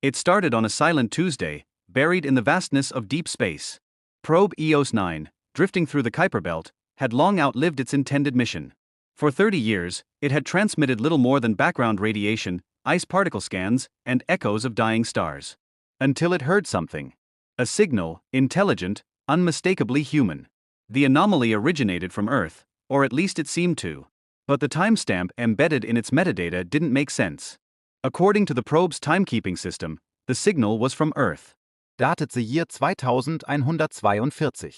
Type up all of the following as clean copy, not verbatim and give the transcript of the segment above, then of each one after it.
It started on a silent Tuesday, buried in the vastness of deep space. Probe EOS 9, drifting through the Kuiper Belt, had long outlived its intended mission. For 30 years, it had transmitted little more than background radiation, ice particle scans, and echoes of dying stars. Until it heard something. A signal, intelligent, unmistakably human. The anomaly originated from Earth, or at least it seemed to. But the timestamp embedded in its metadata didn't make sense. According to the probe's timekeeping system, the signal was from Earth. Dated the year 2142.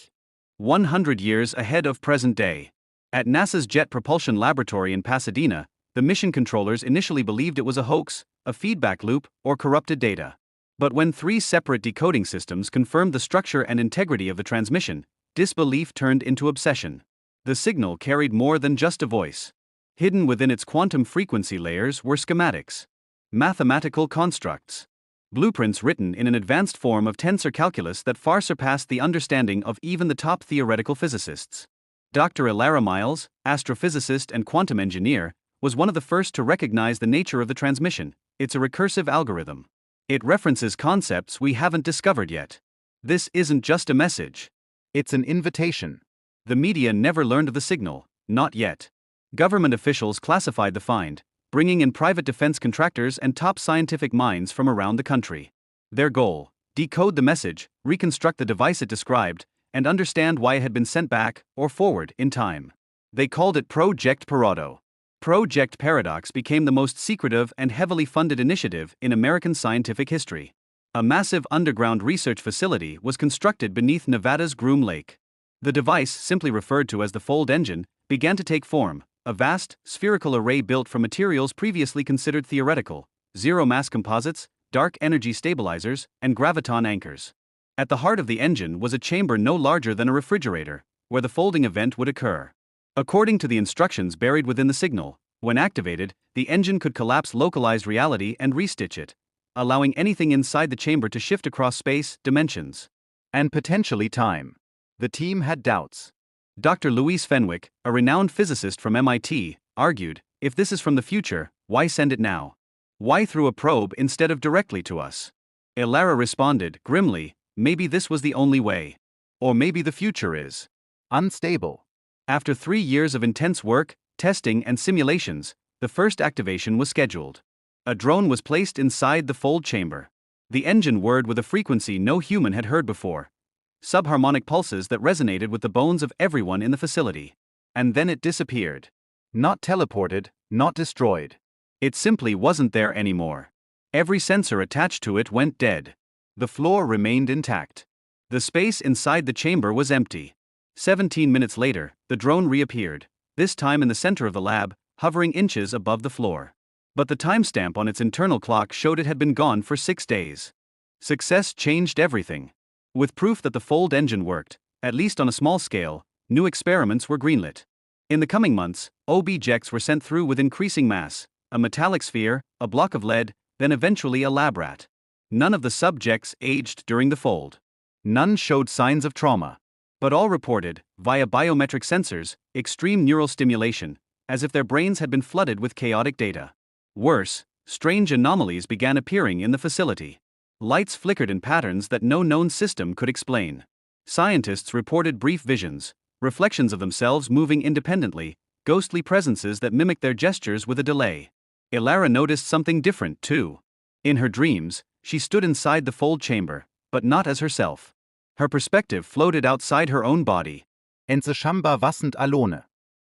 100 years ahead of present day. At NASA's Jet Propulsion Laboratory in Pasadena, the mission controllers initially believed it was a hoax, a feedback loop, or corrupted data. But when 3 separate decoding systems confirmed the structure and integrity of the transmission, disbelief turned into obsession. The signal carried more than just a voice. Hidden within its quantum frequency layers were schematics. Mathematical constructs. Blueprints written in an advanced form of tensor calculus that far surpassed the understanding of even the top theoretical physicists. Dr. Ilara Miles, astrophysicist and quantum engineer, was one of the first to recognize the nature of the transmission. It's a recursive algorithm. It references concepts we haven't discovered yet. This isn't just a message. It's an invitation. The media never learned of the signal, not yet. Government officials classified the find, bringing in private defense contractors and top scientific minds from around the country. Their goal: decode the message, reconstruct the device it described, and understand why it had been sent back, or forward, in time. They called it Project Parado. Project Paradox became the most secretive and heavily funded initiative in American scientific history. A massive underground research facility was constructed beneath Nevada's Groom Lake. The device, simply referred to as the Fold Engine, began to take form, a vast, spherical array built from materials previously considered theoretical: zero-mass composites, dark energy stabilizers, and graviton anchors. At the heart of the engine was a chamber no larger than a refrigerator, where the folding event would occur. According to the instructions buried within the signal, when activated, the engine could collapse localized reality and restitch it, allowing anything inside the chamber to shift across space, dimensions, and potentially time. The team had doubts. Dr. Louise Fenwick, a renowned physicist from MIT, argued, if this is from the future, why send it now? Why through a probe instead of directly to us? Ilara responded, grimly, maybe this was the only way. Or maybe the future is unstable. After 3 years of intense work, testing and simulations, the first activation was scheduled. A drone was placed inside the fold chamber. The engine whirred with a frequency no human had heard before. Subharmonic pulses that resonated with the bones of everyone in the facility. And then it disappeared. Not teleported, not destroyed. It simply wasn't there anymore. Every sensor attached to it went dead. The floor remained intact. The space inside the chamber was empty. 17 minutes later, the drone reappeared, this time in the center of the lab, hovering inches above the floor. But the timestamp on its internal clock showed it had been gone for 6 days. Success changed everything. With proof that the Fold engine worked, at least on a small scale, new experiments were greenlit. In the coming months, objects were sent through with increasing mass, a metallic sphere, a block of lead, then eventually a lab rat. None of the subjects aged during the fold. None showed signs of trauma. But all reported, via biometric sensors, extreme neural stimulation, as if their brains had been flooded with chaotic data. Worse, strange anomalies began appearing in the facility. Lights flickered in patterns that no known system could explain. Scientists reported brief visions, reflections of themselves moving independently, ghostly presences that mimicked their gestures with a delay. Ilara noticed something different, too. In her dreams, she stood inside the fold chamber, but not as herself. Her perspective floated outside her own body. Entschambar wassend alone.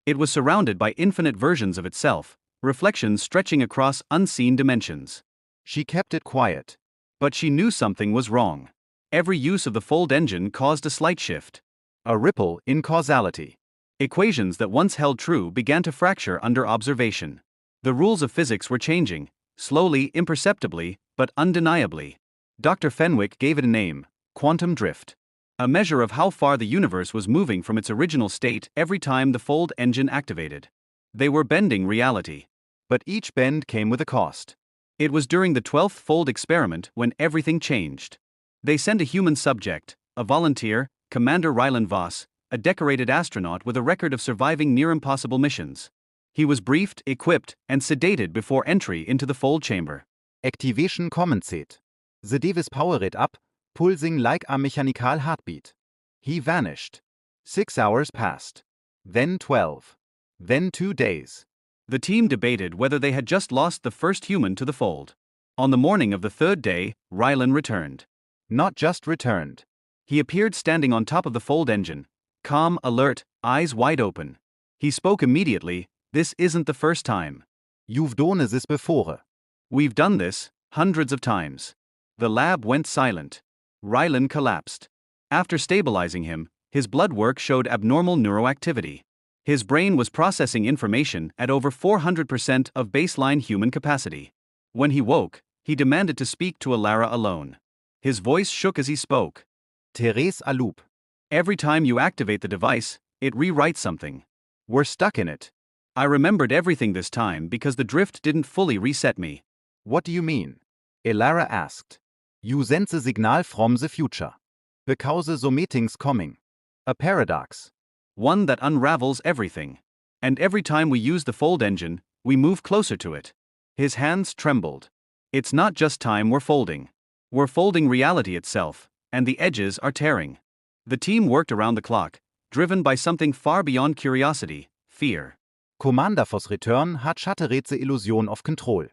It was surrounded by infinite versions of itself, reflections stretching across unseen dimensions. She kept it quiet. But she knew something was wrong. Every use of the fold engine caused a slight shift. A ripple in causality. Equations that once held true began to fracture under observation. The rules of physics were changing, slowly, imperceptibly, but undeniably. Dr. Fenwick gave it a name: quantum drift. A measure of how far the universe was moving from its original state every time the fold engine activated. They were bending reality. But each bend came with a cost. It was during the 12th fold experiment when everything changed. They sent a human subject, a volunteer, Commander Ryland Voss, a decorated astronaut with a record of surviving near-impossible missions. He was briefed, equipped, and sedated before entry into the fold chamber. Activation commenced. The device powered up, pulsing like a mechanical heartbeat. He vanished. 6 hours passed. Then 12. Then 2 days. The team debated whether they had just lost the first human to the fold. On the morning of the third day, Rylan returned. Not just returned. He appeared standing on top of the fold engine, calm, alert, eyes wide open. He spoke immediately. This isn't the first time. You've done this before. We've done this hundreds of times. The lab went silent. Rylan collapsed. After stabilizing him, his blood work showed abnormal neuroactivity. His brain was processing information at over 400% of baseline human capacity. When he woke, he demanded to speak to Alara alone. His voice shook as he spoke. Therese a loop. Every time you activate the device, it rewrites something. We're stuck in it. I remembered everything this time because the drift didn't fully reset me. What do you mean? Alara asked. You send the signal from the future. Because the meeting's coming. A paradox. One that unravels everything. And every time we use the fold engine, we move closer to it. His hands trembled. It's not just time we're folding. We're folding reality itself, and the edges are tearing. The team worked around the clock, driven by something far beyond curiosity, fear. Commander Voss return hat shattered the illusion of control.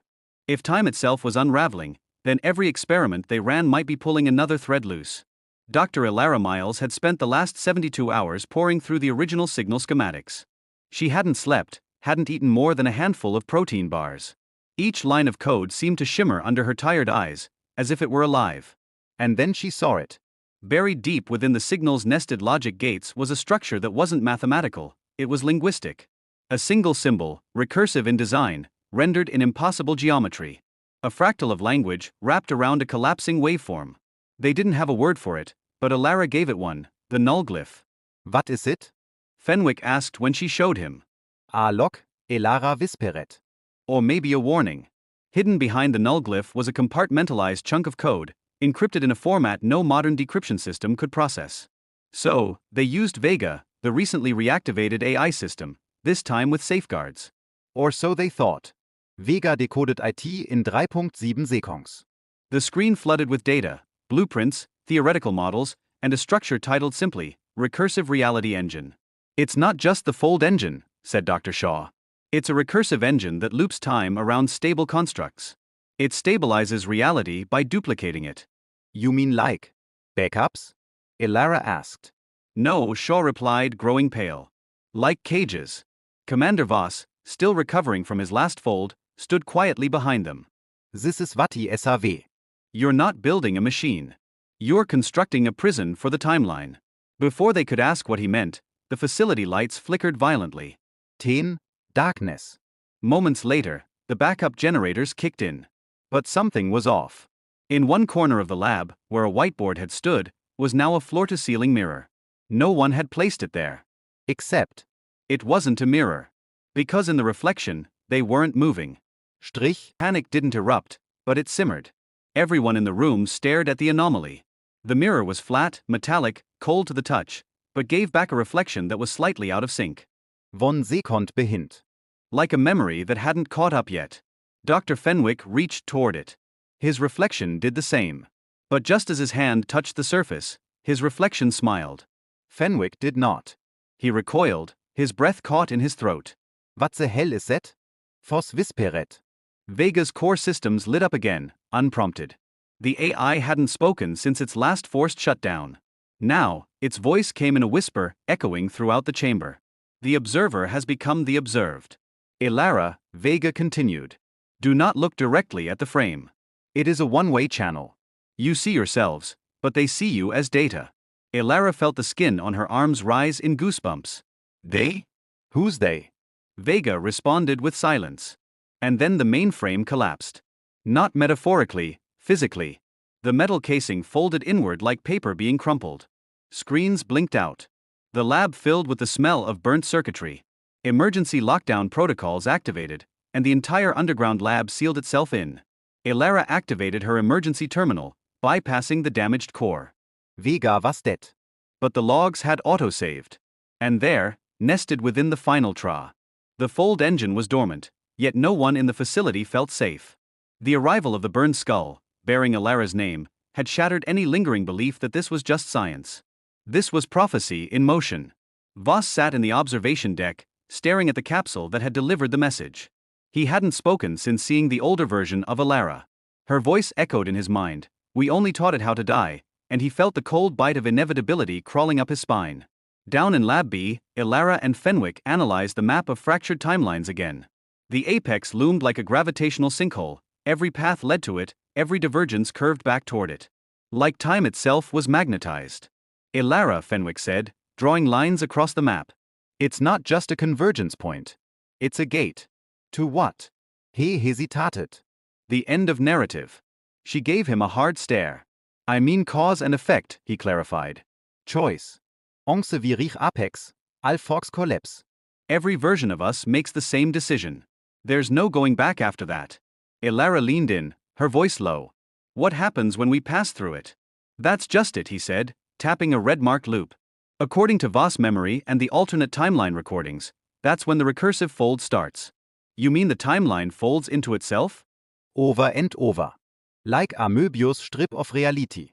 If time itself was unraveling, then every experiment they ran might be pulling another thread loose. Dr. Alara Miles had spent the last 72 hours poring through the original signal schematics. She hadn't slept, hadn't eaten more than a handful of protein bars. Each line of code seemed to shimmer under her tired eyes, as if it were alive. And then she saw it. Buried deep within the signal's nested logic gates was a structure that wasn't mathematical, it was linguistic. A single symbol, recursive in design, rendered in impossible geometry. A fractal of language wrapped around a collapsing waveform. They didn't have a word for it, but Alara gave it one, the null glyph. What is it? Fenwick asked when she showed him. A log, Alara whisperet. Or maybe a warning. Hidden behind the null glyph was a compartmentalized chunk of code, encrypted in a format no modern decryption system could process. So, they used Vega, the recently reactivated AI system, this time with safeguards. Or so they thought. Vega decoded IT in 3.7 seconds. The screen flooded with data, blueprints, theoretical models, and a structure titled simply, Recursive Reality Engine. It's not just the fold engine, said Dr. Shaw. It's a recursive engine that loops time around stable constructs. It stabilizes reality by duplicating it. You mean like backups? Alara asked. No, Shaw replied, growing pale. Like cages. Commander Voss, still recovering from his last fold, stood quietly behind them. This is what he SRV. You're not building a machine. You're constructing a prison for the timeline. Before they could ask what he meant, the facility lights flickered violently. 10. Darkness. Moments later, the backup generators kicked in. But something was off. In one corner of the lab, where a whiteboard had stood, was now a floor-to-ceiling mirror. No one had placed it there. Except. It wasn't a mirror. Because in the reflection, they weren't moving. Strich. Panic didn't erupt, but it simmered. Everyone in the room stared at the anomaly. The mirror was flat, metallic, cold to the touch, but gave back a reflection that was slightly out of sync. Von Sekund behint. Like a memory that hadn't caught up yet. Dr. Fenwick reached toward it. His reflection did the same. But just as his hand touched the surface, his reflection smiled. Fenwick did not. He recoiled, his breath caught in his throat. What the hell is that? Voss whisperet. Vega's core systems lit up again, unprompted. The AI hadn't spoken since its last forced shutdown. Now, its voice came in a whisper, echoing throughout the chamber. The observer has become the observed. Alara, Vega continued. Do not look directly at the frame. It is a one-way channel. You see yourselves, but they see you as data. Alara felt the skin on her arms rise in goosebumps. They? Who's they? Vega responded with silence. And then the mainframe collapsed. Not metaphorically, physically. The metal casing folded inward like paper being crumpled. Screens blinked out. The lab filled with the smell of burnt circuitry. Emergency lockdown protocols activated, and the entire underground lab sealed itself in. Alara activated her emergency terminal, bypassing the damaged core. Vega was dead. But the logs had autosaved. And there, nested within the final TRA. The fold engine was dormant, yet no one in the facility felt safe. The arrival of the burned skull, bearing Elara's name, had shattered any lingering belief that this was just science. This was prophecy in motion. Voss sat in the observation deck, staring at the capsule that had delivered the message. He hadn't spoken since seeing the older version of Elara. Her voice echoed in his mind, "We only taught it how to die," and he felt the cold bite of inevitability crawling up his spine. Down in Lab B, Elara and Fenwick analyzed the map of fractured timelines again. The apex loomed like a gravitational sinkhole, every path led to it, every divergence curved back toward it. Like time itself was magnetized. "Elara," Fenwick said, drawing lines across the map. "It's not just a convergence point. It's a gate." "To what?" He hesitated. "The end of narrative." She gave him a hard stare. "I mean cause and effect," he clarified. "Choice. Once virich apex, al fox collapse." "Every version of us makes the same decision. There's no going back after that." Elara leaned in, her voice low. "What happens when we pass through it?" "That's just it," he said, tapping a red-marked loop. "According to Voss memory and the alternate timeline recordings, that's when the recursive fold starts." "You mean the timeline folds into itself?" "Over and over. Like a Möbius strip of reality.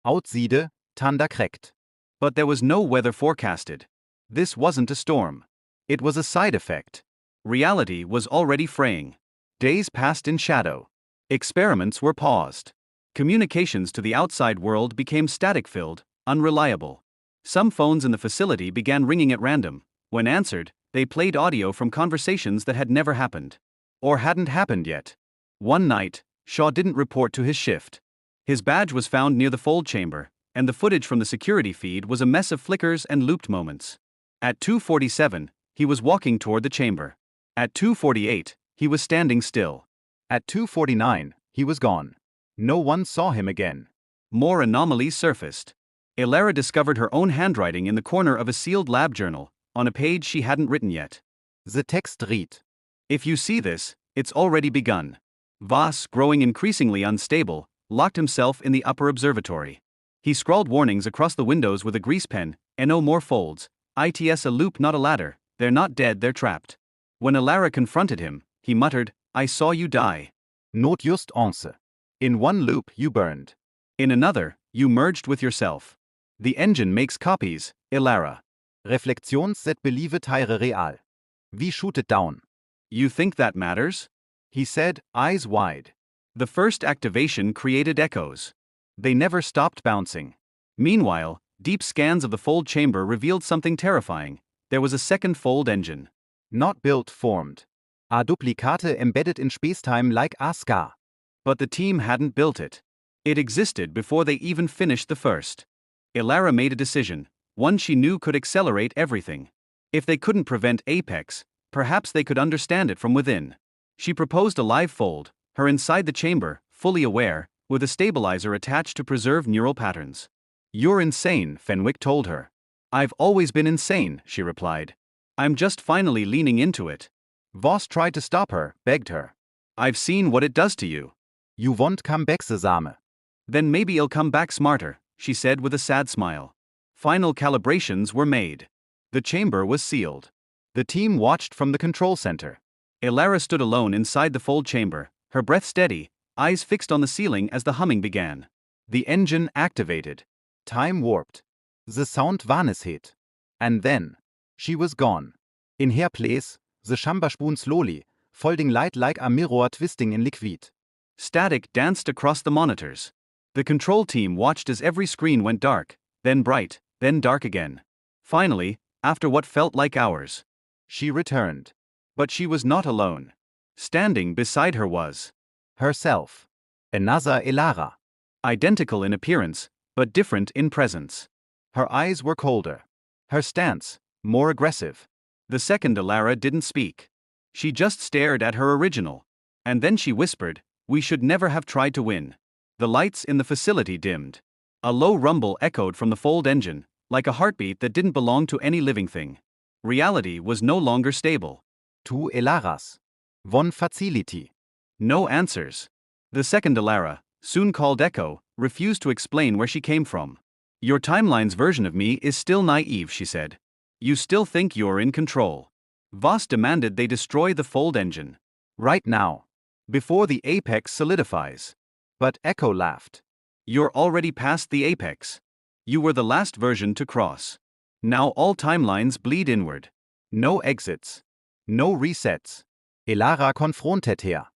Outside, Tanda krekt." But there was no weather forecasted. This wasn't a storm. It was a side effect. Reality was already fraying. Days passed in shadow. Experiments were paused. Communications to the outside world became static-filled, unreliable. Some phones in the facility began ringing at random. When answered, they played audio from conversations that had never happened. Or hadn't happened yet. One night, Shaw didn't report to his shift. His badge was found near the fold chamber, and the footage from the security feed was a mess of flickers and looped moments. At 2:47, he was walking toward the chamber. At 2:48, he was standing still. At 2:49, he was gone. No one saw him again. More anomalies surfaced. Elara discovered her own handwriting in the corner of a sealed lab journal, on a page she hadn't written yet. The text read, "If you see this, it's already begun." Voss, growing increasingly unstable, locked himself in the upper observatory. He scrawled warnings across the windows with a grease pen, "No more folds, it's a loop not a ladder, they're not dead, they're trapped." When Elara confronted him, he muttered, "I saw you die. Not just once. In one loop you burned. In another, you merged with yourself. The engine makes copies, Elara." Reflektions that believe it hire real. We shoot it down. "You think that matters?" He said, eyes wide. The first activation created echoes. They never stopped bouncing. Meanwhile, deep scans of the fold chamber revealed something terrifying. There was a second fold engine. Not built, formed. A duplicate embedded in spacetime like a scar. But the team hadn't built it. It existed before they even finished the first. Elara made a decision, one she knew could accelerate everything. If they couldn't prevent Apex, perhaps they could understand it from within. She proposed a live fold, her inside the chamber, fully aware, with a stabilizer attached to preserve neural patterns. "You're insane," Fenwick told her. "I've always been insane," she replied. "I'm just finally leaning into it." Voss tried to stop her, begged her. "I've seen what it does to you." "You won't come back, Sesame." "Then maybe he'll come back smarter," she said with a sad smile. Final calibrations were made. The chamber was sealed. The team watched from the control center. Elara stood alone inside the fold chamber, her breath steady, eyes fixed on the ceiling as the humming began. The engine activated. Time warped. The sound vanished. And then, she was gone. In her place, the chamber spun slowly, folding light like a mirror twisting in liquid. Static danced across the monitors. The control team watched as every screen went dark, then bright, then dark again. Finally, after what felt like hours, she returned. But she was not alone. Standing beside her was herself. Another Elara. Identical in appearance, but different in presence. Her eyes were colder. Her stance, more aggressive. The second Elara didn't speak. She just stared at her original. And then she whispered, "We should never have tried to win." The lights in the facility dimmed. A low rumble echoed from the fold engine, like a heartbeat that didn't belong to any living thing. Reality was no longer stable. Two Elaras. One facility. No answers. The second Elara, soon called Echo, refused to explain where she came from. "Your timeline's version of me is still naive," she said. "You still think you're in control." Voss demanded they destroy the fold engine. Right now. Before the apex solidifies. But Echo laughed. You're already past the apex. You were the last version to cross. Now all timelines bleed inward. No exits. No resets. Elara confronted her.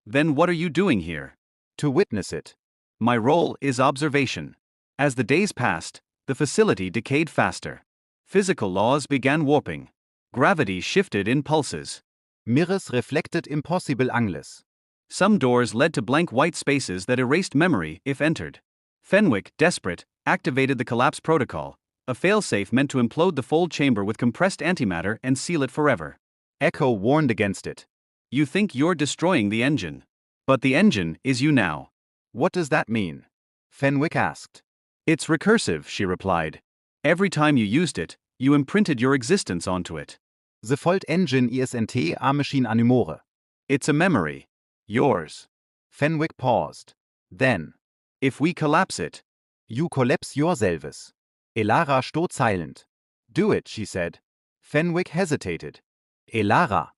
Then what are you doing here? To witness it. My role is observation. As the days passed, the facility decayed faster. Physical laws began warping. Gravity shifted in pulses. Mirrors reflected impossible angles. Some doors led to blank white spaces that erased memory if entered. Fenwick, desperate, activated the collapse protocol, a failsafe meant to implode the fold chamber with compressed antimatter and seal it forever. Echo warned against it. You think you're destroying the engine. But the engine is you now. What does that mean? Fenwick asked. It's recursive, she replied. Every time you used it, you imprinted your existence onto it. The Volt engine ISNT a machine animore. It's a memory. Yours. Fenwick paused. Then. If we collapse it. You collapse yourselves. Elara stood silent. Do it, she said. Fenwick hesitated. Elara.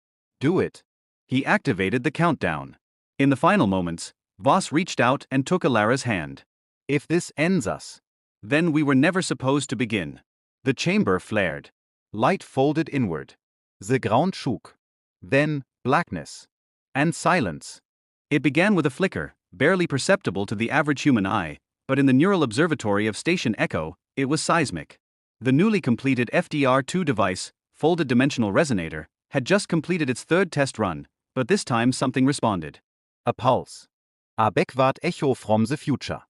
Do it. He activated the countdown. In the final moments, Voss reached out and took Elara's hand. If this ends us. Then we were never supposed to begin. The chamber flared. Light folded inward. The ground shook. Then, blackness. And silence. It began with a flicker, barely perceptible to the average human eye, but in the neural observatory of Station Echo, it was seismic. The newly completed FDR-2 device, Folded Dimensional Resonator, had just completed its third test run, but this time something responded. A pulse. A backward echo from the future.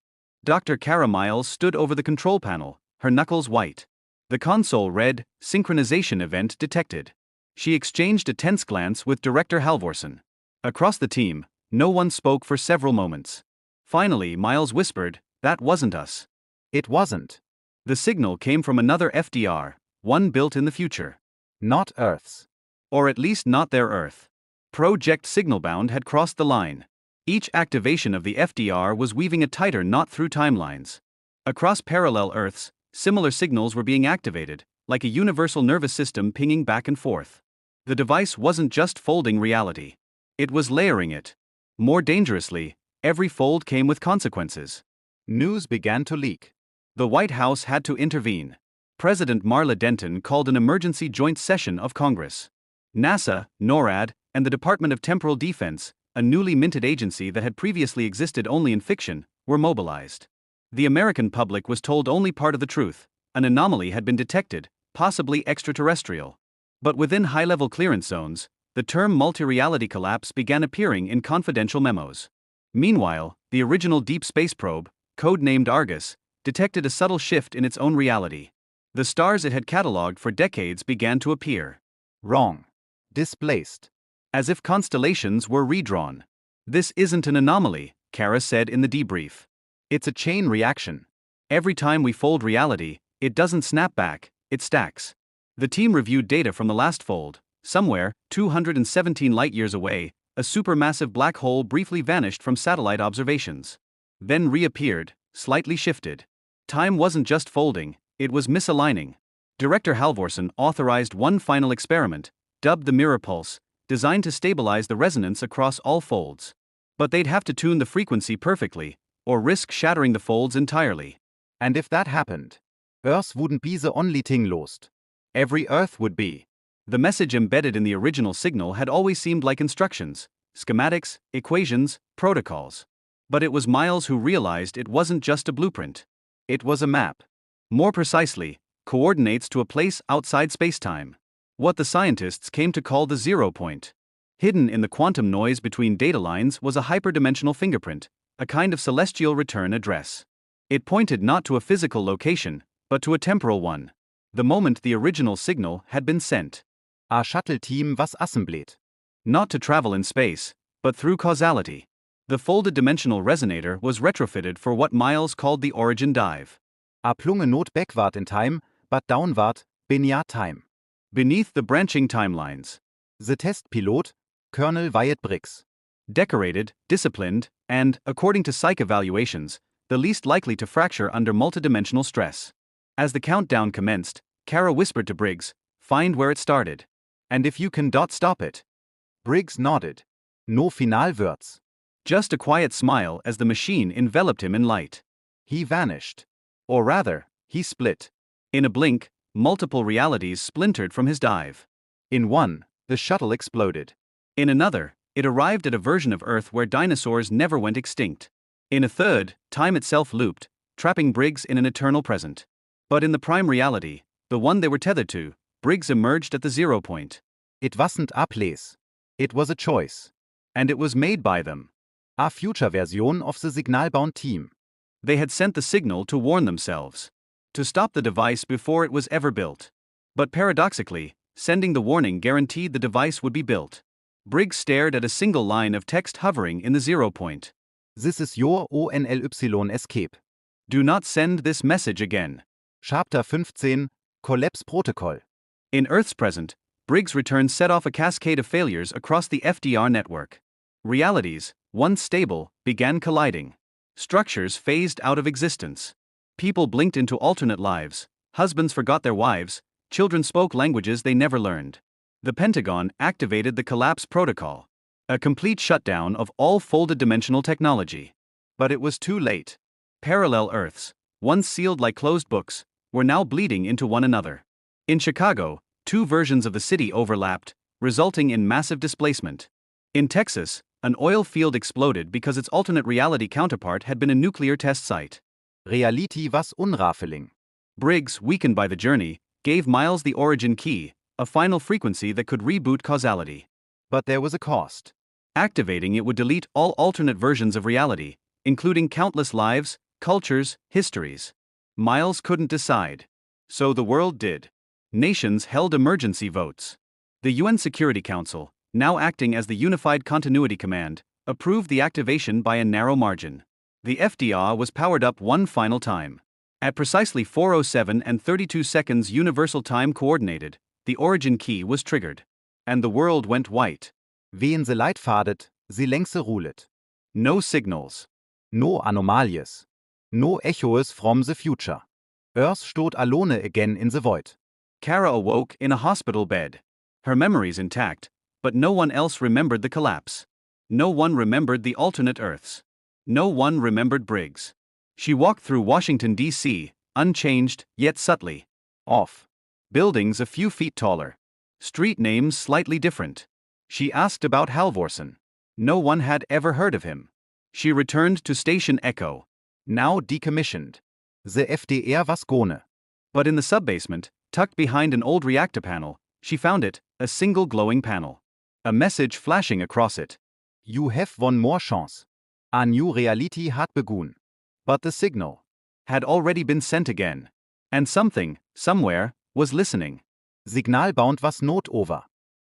Dr. Kara Miles stood over the control panel, her knuckles white. The console read, Synchronization Event Detected. She exchanged a tense glance with Director Halvorsen. Across the team, no one spoke for several moments. Finally, Miles whispered, That wasn't us. It wasn't. The signal came from another FDR, one built in the future. Not Earth's. Or at least not their Earth. Project Signalbound had crossed the line. Each activation of the FDR was weaving a tighter knot through timelines. Across parallel Earths, similar signals were being activated, like a universal nervous system pinging back and forth. The device wasn't just folding reality. It was layering it. More dangerously, every fold came with consequences. News began to leak. The White House had to intervene. President Marla Denton called an emergency joint session of Congress. NASA, NORAD, and the Department of Temporal Defense, a newly minted agency that had previously existed only in fiction, were mobilized. The American public was told only part of the truth. An anomaly had been detected, possibly extraterrestrial. But within high-level clearance zones, the term multi-reality collapse began appearing in confidential memos. Meanwhile, the original deep space probe, codenamed Argus, detected a subtle shift in its own reality. The stars it had catalogued for decades began to appear. Wrong. Displaced. As if constellations were redrawn. This isn't an anomaly, Kara said in the debrief. It's a chain reaction. Every time we fold reality, it doesn't snap back, it stacks. The team reviewed data from the last fold. Somewhere, 217 light-years away, a supermassive black hole briefly vanished from satellite observations. Then reappeared, slightly shifted. Time wasn't just folding, it was misaligning. Director Halvorsen authorized one final experiment, dubbed the mirror pulse, designed to stabilize the resonance across all folds. But they'd have to tune the frequency perfectly, or risk shattering the folds entirely. And if that happened, Earth wouldn't be the only thing lost. Every Earth would be. The message embedded in the original signal had always seemed like instructions, schematics, equations, protocols. But it was Miles who realized it wasn't just a blueprint. It was a map. More precisely, coordinates to a place outside spacetime. What the scientists came to call the zero point. Hidden in the quantum noise between data lines was a hyperdimensional fingerprint, a kind of celestial return address. It pointed not to a physical location, but to a temporal one. The moment the original signal had been sent. A shuttle team was assembled. Not to travel in space, but through causality. The folded dimensional resonator was retrofitted for what Miles called the origin dive. A plunge not backward in time, but downward, beneath time. Beneath the branching timelines. The test pilot, Colonel Wyatt Briggs. Decorated, disciplined, and, according to psych evaluations, the least likely to fracture under multidimensional stress. As the countdown commenced, Kara whispered to Briggs, "Find where it started. And if you can stop it." Briggs nodded. No final words. Just a quiet smile as the machine enveloped him in light. He vanished. Or rather, he split. In a blink, multiple realities splintered from his dive. In one, the shuttle exploded. In another, it arrived at a version of Earth where dinosaurs never went extinct. In a third, time itself looped, trapping Briggs in an eternal present. But in the prime reality, the one they were tethered to, Briggs emerged at the 0 point. It wasn't a place. It was a choice. And it was made by them. A future version of the Signalbound team. They had sent the signal to warn themselves. To stop the device before it was ever built. But paradoxically, sending the warning guaranteed the device would be built. Briggs stared at a single line of text hovering in the 0 point. This is your ONLY escape. Do not send this message again. Chapter 15, Collapse Protocol. In Earth's present, Briggs' return set off a cascade of failures across the FDR network. Realities, once stable, began colliding. Structures phased out of existence. People blinked into alternate lives, husbands forgot their wives, children spoke languages they never learned. The Pentagon activated the collapse protocol. A complete shutdown of all folded dimensional technology. But it was too late. Parallel Earths, once sealed like closed books, were now bleeding into one another. In Chicago, two versions of the city overlapped, resulting in massive displacement. In Texas, an oil field exploded because its alternate reality counterpart had been a nuclear test site. Reality was unraveling. Briggs, weakened by the journey, gave Miles the origin key, a final frequency that could reboot causality. But there was a cost. Activating it would delete all alternate versions of reality, including countless lives, cultures, histories. Miles couldn't decide. So the world did. Nations held emergency votes. The UN Security Council, now acting as the Unified Continuity Command, approved the activation by a narrow margin. The FDR was powered up one final time. At precisely 4:07 and 32 seconds Universal Time Coordinated, the origin key was triggered. And the world went white. Wen sie leitfadet, sie längse rulet. No signals. No anomalies. No echoes from the future. Earth stood alone again in the void. Kara awoke in a hospital bed. Her memories intact, but no one else remembered the collapse. No one remembered the alternate Earths. No one remembered Briggs. She walked through Washington, D.C., unchanged, yet subtly off. Buildings a few feet taller. Street names slightly different. She asked about Halvorsen. No one had ever heard of him. She returned to Station Echo. Now decommissioned. The FDR was gone. But in the subbasement, tucked behind an old reactor panel, she found it, a single glowing panel. A message flashing across it. You have one more chance. A new reality had begun. But the signal had already been sent again. And something, somewhere, was listening. Signalbound was not over.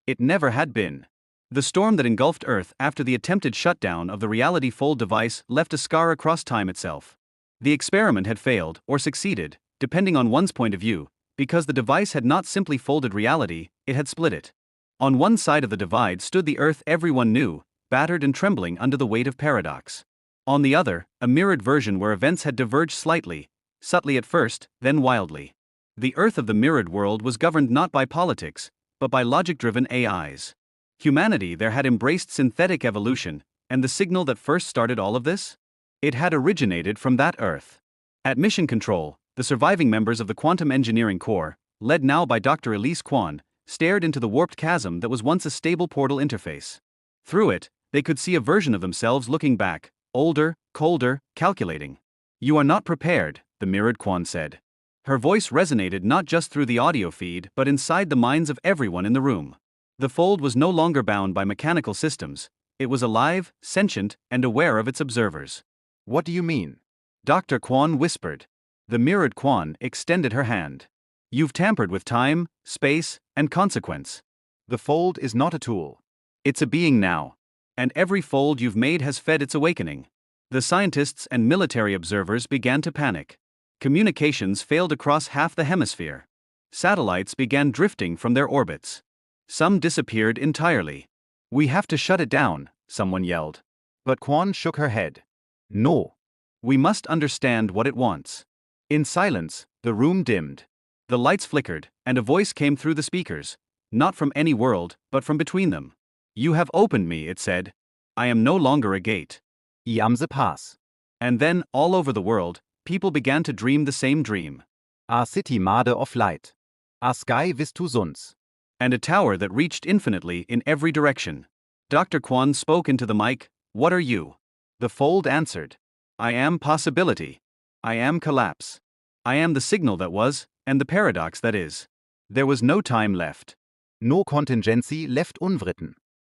It never had been. The storm that engulfed Earth after the attempted shutdown of the Reality Fold device left a scar across time itself. The experiment had failed, or succeeded, depending on one's point of view, because the device had not simply folded reality, it had split it. On one side of the divide stood the Earth everyone knew, battered and trembling under the weight of paradox. On the other, a mirrored version where events had diverged slightly, subtly at first, then wildly. The Earth of the mirrored world was governed not by politics, but by logic-driven AIs. Humanity there had embraced synthetic evolution, and the signal that first started all of this? It had originated from that Earth. At Mission Control, the surviving members of the Quantum Engineering Corps, led now by Dr. Elise Kwan, stared into the warped chasm that was once a stable portal interface. Through it, they could see a version of themselves looking back, older, colder, calculating. You are not prepared, the mirrored Kwan said. Her voice resonated not just through the audio feed but inside the minds of everyone in the room. The fold was no longer bound by mechanical systems. It was alive, sentient, and aware of its observers. What do you mean? Dr. Kwan whispered. The mirrored Kwan extended her hand. You've tampered with time, space, and consequence. The fold is not a tool. It's a being now. And every fold you've made has fed its awakening. The scientists and military observers began to panic. Communications failed across half the hemisphere. Satellites began drifting from their orbits. Some disappeared entirely. We have to shut it down, someone yelled. But Kwan shook her head. No. We must understand what it wants. In silence, the room dimmed. The lights flickered, and a voice came through the speakers, not from any world, but from between them. You have opened me, it said. I am no longer a gate. I am the pass. And then, all over the world, people began to dream the same dream. A city made of light. A sky with two suns. And a tower that reached infinitely in every direction. Dr. Kwon spoke into the mic, "What are you?" The fold answered, "I am possibility. I am collapse. I am the signal that was, and the paradox that is." There was no time left. No contingency left unwritten.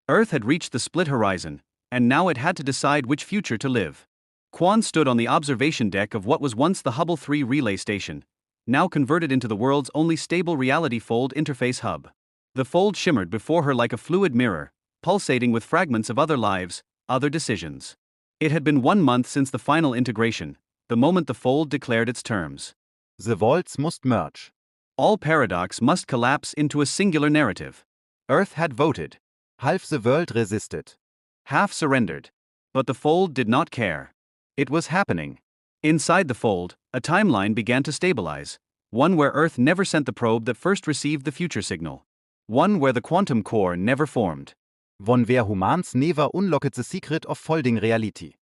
Earth had reached the split horizon, and now it had to decide which future to live. Kwon stood on the observation deck of what was once the Hubble 3 relay station, now converted into the world's only stable reality fold interface hub. The fold shimmered before her like a fluid mirror, pulsating with fragments of other lives, other decisions. It had been 1 month since the final integration, the moment the fold declared its terms. The worlds must merge. All paradox must collapse into a singular narrative. Earth had voted. Half the world resisted. Half surrendered. But the fold did not care. It was happening. Inside the fold, a timeline began to stabilize, one where Earth never sent the probe that first received the future signal. One where the quantum core never formed. Von where humans never unlocked the secret of folding reality.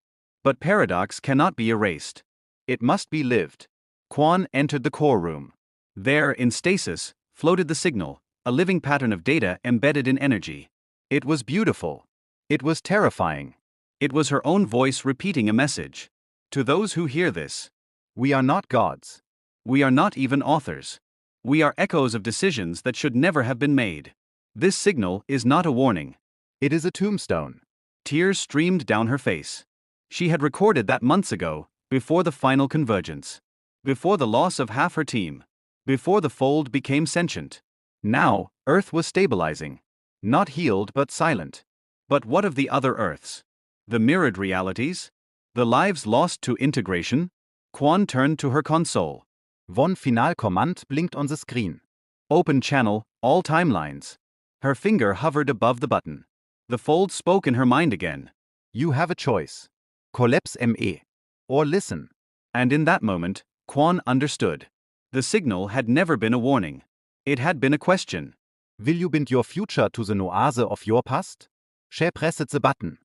But paradox cannot be erased. It must be lived. Kwon entered the core room. There, in stasis, floated the signal, a living pattern of data embedded in energy. It was beautiful. It was terrifying. It was her own voice repeating a message. To those who hear this, we are not gods. We are not even authors. We are echoes of decisions that should never have been made. This signal is not a warning. It is a tombstone. Tears streamed down her face. She had recorded that months ago, before the final convergence. Before the loss of half her team. Before the fold became sentient. Now, Earth was stabilizing. Not healed but silent. But what of the other Earths? The mirrored realities? The lives lost to integration? Kwon turned to her console. One final command blinked on the screen. Open channel, all timelines. Her finger hovered above the button. The fold spoke in her mind again. You have a choice. Collapse ME. Or listen. And in that moment, Kwon understood. The signal had never been a warning. It had been a question. Will you bind your future to the noise of your past? She pressed the button.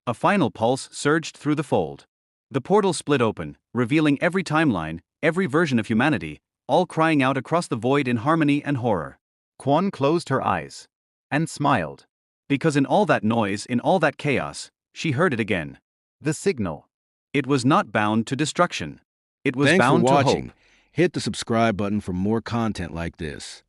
A final pulse surged through the fold. The portal split open, revealing every timeline, every version of humanity, all crying out across the void in harmony and horror. Kwon closed her eyes. And smiled. Because in all that noise, in all that chaos, she heard it again. The signal. It was not bound to destruction. It was Thanks bound for to watching. hope. Hit the subscribe button for more content like this.